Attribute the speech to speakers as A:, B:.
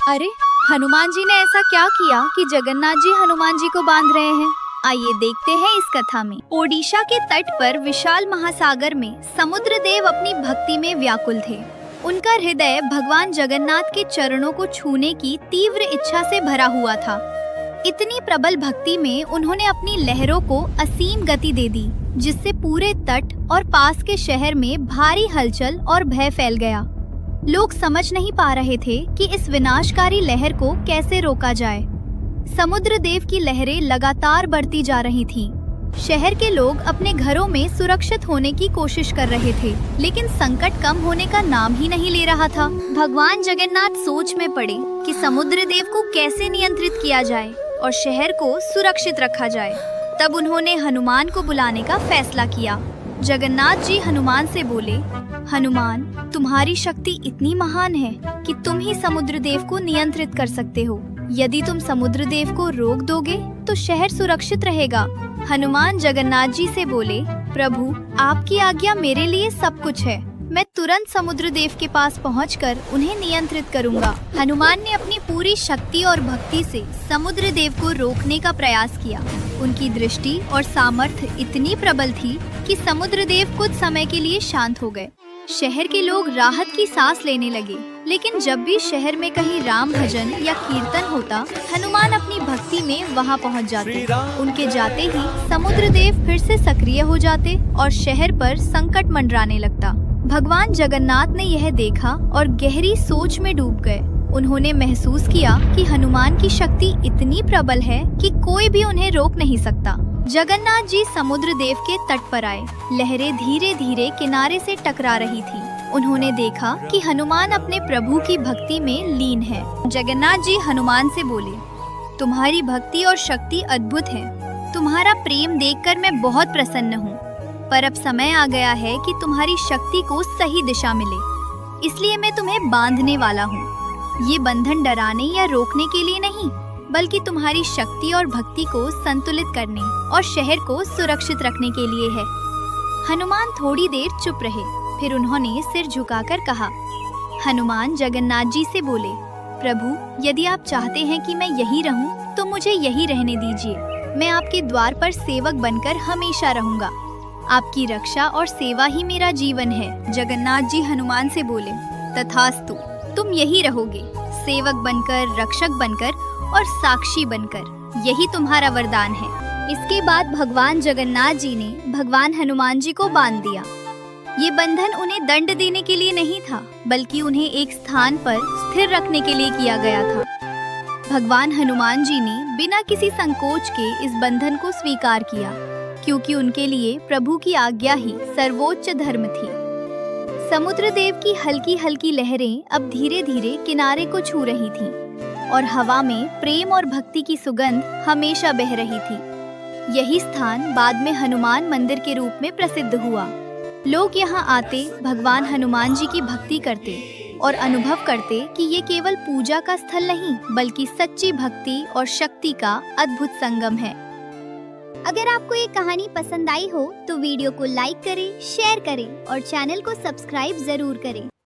A: अरे, हनुमान जी ने ऐसा क्या किया कि जगन्नाथ जी हनुमान जी को बांध रहे हैं? आइए देखते हैं इस कथा में। ओडिशा के तट पर विशाल महासागर में समुद्र देव अपनी भक्ति में व्याकुल थे। उनका हृदय भगवान जगन्नाथ के चरणों को छूने की तीव्र इच्छा से भरा हुआ था। इतनी प्रबल भक्ति में उन्होंने अपनी लहरों को असीम गति दे दी, जिससे पूरे तट और पास के शहर में भारी हलचल और भय फैल गया। लोग समझ नहीं पा रहे थे कि इस विनाशकारी लहर को कैसे रोका जाए। समुद्र देव की लहरें लगातार बढ़ती जा रही थीं। शहर के लोग अपने घरों में सुरक्षित होने की कोशिश कर रहे थे, लेकिन संकट कम होने का नाम ही नहीं ले रहा था। भगवान जगन्नाथ सोच में पड़े कि समुद्र देव को कैसे नियंत्रित किया जाए और शहर को सुरक्षित रखा जाए। तब उन्होंने हनुमान को बुलाने का फैसला किया। जगन्नाथ जी हनुमान से बोले, हनुमान, तुम्हारी शक्ति इतनी महान है कि तुम ही समुद्र देव को नियंत्रित कर सकते हो। यदि तुम समुद्र देव को रोक दोगे तो शहर सुरक्षित रहेगा। हनुमान जगन्नाथ जी से बोले, प्रभु, आपकी आज्ञा मेरे लिए सब कुछ है। मैं तुरंत समुद्र देव के पास पहुंचकर उन्हें नियंत्रित करूंगा। हनुमान ने अपनी पूरी शक्ति और भक्ति से समुद्र देव को रोकने का प्रयास किया। उनकी दृष्टि और सामर्थ्य इतनी प्रबल थी कि समुद्र देव कुछ समय के लिए शांत हो गए। शहर के लोग राहत की सांस लेने लगे, लेकिन जब भी शहर में कहीं राम भजन या कीर्तन होता, हनुमान अपनी भक्ति में वहां पहुंच जाते। उनके जाते ही समुद्र देव फिर से सक्रिय हो जाते और शहर पर संकट मंडराने लगता। भगवान जगन्नाथ ने यह देखा और गहरी सोच में डूब गए। उन्होंने महसूस किया कि हनुमान की शक्ति इतनी प्रबल है कि कोई भी उन्हें रोक नहीं सकता। जगन्नाथ जी समुद्र देव के तट पर आए। लहरें धीरे धीरे किनारे से टकरा रही थी। उन्होंने देखा कि हनुमान अपने प्रभु की भक्ति में लीन है। जगन्नाथ जी हनुमान से बोले, तुम्हारी भक्ति और शक्ति अद्भुत है। तुम्हारा प्रेम देखकर मैं बहुत प्रसन्न हूँ। पर अब समय आ गया है कि तुम्हारी शक्ति को सही दिशा मिले, इसलिए मैं तुम्हें बांधने वाला हूँ। ये बंधन डराने या रोकने के लिए नहीं, बल्कि तुम्हारी शक्ति और भक्ति को संतुलित करने और शहर को सुरक्षित रखने के लिए है। हनुमान थोड़ी देर चुप रहे, फिर उन्होंने सिर झुकाकर कहा। हनुमान जगन्नाथ जी से बोले, प्रभु, यदि आप चाहते हैं कि मैं यहीं रहूं, तो मुझे यहीं रहने दीजिए। मैं आपके द्वार पर सेवक बनकर हमेशा रहूंगा। आपकी रक्षा और सेवा ही मेरा जीवन है। जगन्नाथ जी हनुमान से बोले, तथास्तु, तुम यही रहोगे, सेवक बनकर, रक्षक बनकर और साक्षी बनकर। यही तुम्हारा वरदान है। इसके बाद भगवान जगन्नाथ जी ने भगवान हनुमान जी को बांध दिया। ये बंधन उन्हें दंड देने के लिए नहीं था, बल्कि उन्हें एक स्थान पर स्थिर रखने के लिए किया गया था। भगवान हनुमान जी ने बिना किसी संकोच के इस बंधन को स्वीकार किया, क्योंकि उनके लिए प्रभु की आज्ञा ही सर्वोच्च धर्म थी। समुद्र देव की हल्की हल्की लहरें अब धीरे धीरे किनारे को छू रही थीं, और हवा में प्रेम और भक्ति की सुगंध हमेशा बह रही थी। यही स्थान बाद में हनुमान मंदिर के रूप में प्रसिद्ध हुआ। लोग यहाँ आते, भगवान हनुमान जी की भक्ति करते और अनुभव करते कि ये केवल पूजा का स्थल नहीं, बल्कि सच्ची भक्ति और शक्ति का अद्भुत संगम है।
B: अगर आपको ये कहानी पसंद आई हो तो वीडियो को लाइक करें, शेयर करें और चैनल को सब्सक्राइब जरूर करें।